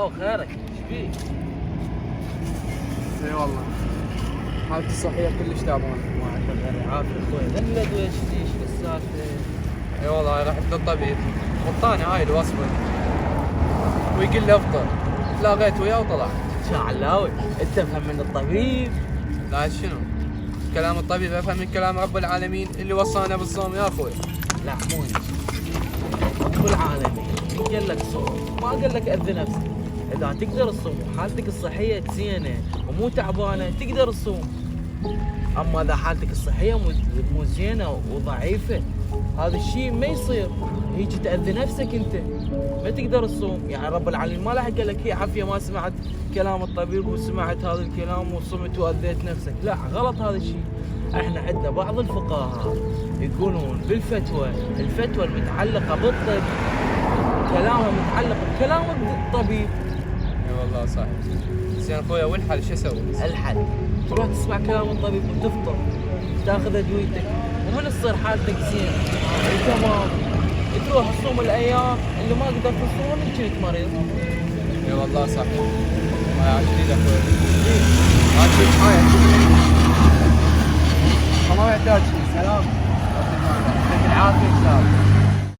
الله خيرك، ايش فيك؟ اي والله حالتي الصحية كلش تعبانة. ما عندك غير العافية اخوي، ذن الادوية ايش السالفة؟ اي والله رحت للطبيب وطاني هاي الوصفة ويقول لي افطر، تلاقيت وياه وطلعت. شعلاوي انت افهم من الطبيب. لا شنو؟ كلام الطبيب افهم من كلام رب العالمين اللي وصانا بالصوم يا اخوي. لا مو انت، رب العالمين قال لك صوم، ما قال لك اذي نفسك. اذا تقدر تصوم وحالتك الصحية زينة ومو تعبانة تقدر تصوم. اما اذا حالتك الصحية مو زينة وضعيفة هذا الشيء ما يصير، هيك تأذي نفسك انت ما تقدر تصوم. يعني رب العالمين ما راح قال لك هي عافية ما سمعت كلام الطبيب وسمعت هذا الكلام وصمت واذيت نفسك، لا غلط هذا الشيء. احنا عندنا بعض الفقهاء يقولون بالفتوى، الفتوى المتعلقة بالطب كلامها متعلق بكلام الطبيب. اي والله صح. زين اخويا والحل شو اسوي؟ الحل تروح تسمع كلام الطبيب وتفطر، تاخذ ادويتك ومن تصير حالتك زينه تمام تروح تصوم الايام اللي ما قدرت تصوم ان كنت مريض. اي والله صح. ما عجبني اخويا. ما تجيب حاجة ما يحتاج شيء. سلام. يعطيك العافية.